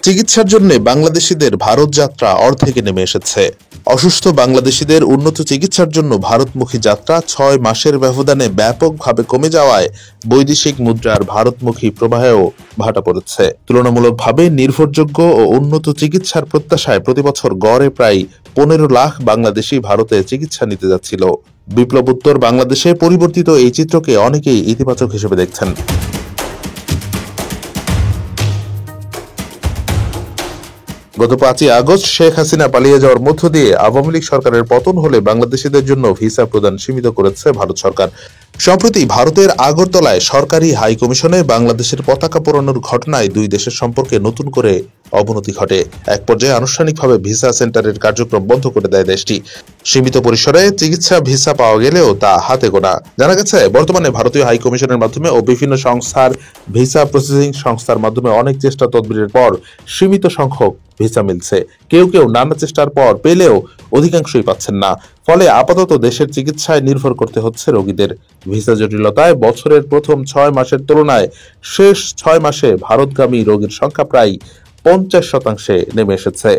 চিকিৎসার জন্য বাংলাদেশিদের ভারত যাত্রা অর্ধেকে নেমে এসেছে। অসুস্থ বাংলাদেশিদের উন্নত চিকিৎসার জন্য ভারতমুখী যাত্রা ৬ মাসের ব্যবধানে ব্যাপকভাবে কমে যাওয়ায় বৈদেশিক মুদ্রার ভারতমুখী প্রবাহেও ভাটা পড়েছে। তুলনামূলকভাবে নির্ভরযোগ্য ও উন্নত চিকিৎসার প্রত্যাশায় প্রতিবছর গড়ে প্রায় ১৫ লাখ বাংলাদেশি ভারতে চিকিৎসা নিতে যাচ্ছিল। বিপ্লবোত্তর বাংলাদেশে পরিবর্তিত এই চিত্রকে অনেকেই ইতিবাচক হিসেবে দেখছেন। গত ৫ই আগস্ট শেখ হাসিনা পালিয়ে যাওয়ার মধ্য দিয়ে আওয়ামী লীগ সরকারের পতন হলে বাংলাদেশিদের জন্য ভিসা প্রদান সীমিত করেছে ভারত সরকার। সম্প্রতি ভারতের আগরতলায় সরকারি হাই কমিশনে বাংলাদেশের পতাকা পোড়ানোর ঘটনায় দুই দেশের সম্পর্কে নতুন করে অবনতি ঘটে। এক পর্যায়ে আনুষ্ঠানিকভাবে ভিসা সেন্টারের কার্যক্রম বন্ধ করে দেয় দেশটি। সীমিত পরিসরে চিকিৎসা ভিসা পাওয়া গেলেও তা হাতে গোনা। জানা গেছে, বর্তমানে ভারতীয় হাই কমিশনের মাধ্যমে ও বিভিন্ন সংস্থার ভিসা প্রসেসিং সংস্থার মাধ্যমে অনেক চেষ্টা তদবিরের পর সীমিত সংখ্যক ভিসা মিলছে। কেউ কেউ নানা চেষ্টার পর পেলেও অধিকাংশই পাচ্ছেন না। ফলে আপাতত দেশের চিকিৎসায় নির্ভর করতে হচ্ছে রোগীদের। ভিসা জটিলতায় বছরের প্রথম ৬ মাসের তুলনায় শেষ ৬ মাসে ভারতগামী রোগীর সংখ্যা প্রায় ৫০% নেমে এসেছে।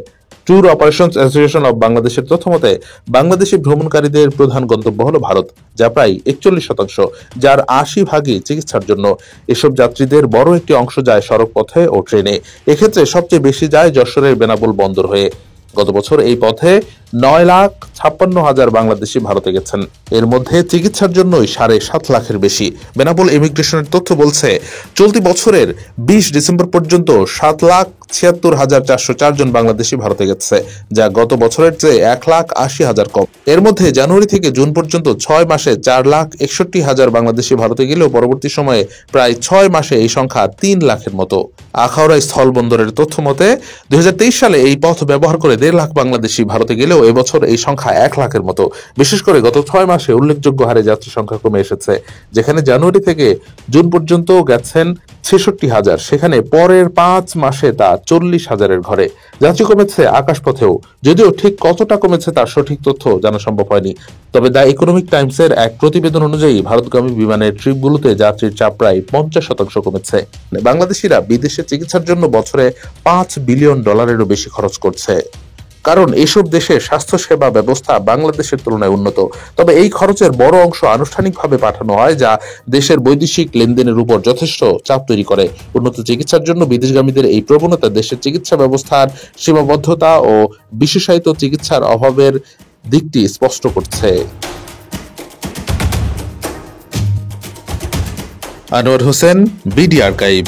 ট্যুর অপারেশনস অ্যাসোসিয়েশন অব বাংলাদেশের তথ্যমতে বাংলাদেশি ভ্রমণকারীদের প্রধান গন্তব্য হল ভারত, যা প্রায় ৪১%, যার ৮০% চিকিৎসার জন্য। এসব যাত্রীদের বড় একটি অংশ যায় সড়ক পথে ও ট্রেনে। এক্ষেত্রে সবচেয়ে বেশি যায় যশোরের বেনাপোল বন্দর হয়ে। গত বছর এই পথে ৯,৫৬,০০০ বাংলাদেশি ভারতে গেছেন। এর মধ্যে চিকিৎসার জন্যই ৭.৫ লাখের বেশি। বেনাপোল ইমিগ্রেশনের তথ্য বলছে, চলতি বছরের ২০ ডিসেম্বর পর্যন্ত ৭,৭৬,৪০৪ জন বাংলাদেশি ভারতে গেছে, যা গত বছরের চেয়ে ১,৮০,০০০ কম। এর মধ্যে জানুয়ারি থেকে জুন পর্যন্ত ৬ মাসে ৪,৬১,০০০ বাংলাদেশি ভারতে গেলেও পরবর্তী সময়ে প্রায় ৬ মাসে এই সংখ্যা ৩ লাখের মতো। আখাউড়া স্থলবন্দরের তথ্য মতে ২০২৩ সালে এই পথ ব্যবহার করে ১.৫ লাখ বাংলাদেশি ভারতে গেলেও এবছর এই সংখ্যা ১ লাখের মতো। বিশেষ করে গত ৬ মাসে উল্লেখযোগ্য হারে যাত্রী সংখ্যা কমে এসেছে। যেখানে জানুয়ারি থেকে জুন পর্যন্ত গেছেন ৬৬,০০০, সেখানে পরের ৫ মাসে তা ৪০,০০০-এর ঘরে। যাত্রী কমেছে আকাশপথেও, যদিও ঠিক কতটা কমেছে তার সঠিক তথ্য জানা সম্ভব হয়নি। তবে দ্য ইকোনমিক টাইমসের এক প্রতিবেদন অনুযায়ী ভারতগামী বিমানের ট্রিপগুলোতে যাত্রীর চাপ প্রায় ৫০% কমেছে। বাংলাদেশিরা বিদেশে চিকিৎসার জন্য বছরে $৫ বিলিয়ন বেশি খরচ করছে, কারণ এসব দেশে স্বাস্থ্যসেবা ব্যবস্থা বাংলাদেশের তুলনায় উন্নত। তবে এই খরচের বড় অংশ আনুষ্ঠানিকভাবে পাঠানো হয়, যা দেশের বৈদেশিক লেনদেনের উপর যথেষ্ট চাপ তৈরি করে। উন্নত চিকিৎসার জন্য বিদেশগামীদের এই প্রবণতা দেশের চিকিৎসা ব্যবস্থার সীমাবদ্ধতা ও বিশেষায়িত চিকিৎসার অভাবের দিকটি স্পষ্ট করছে। Anwar Hossain, BD archive.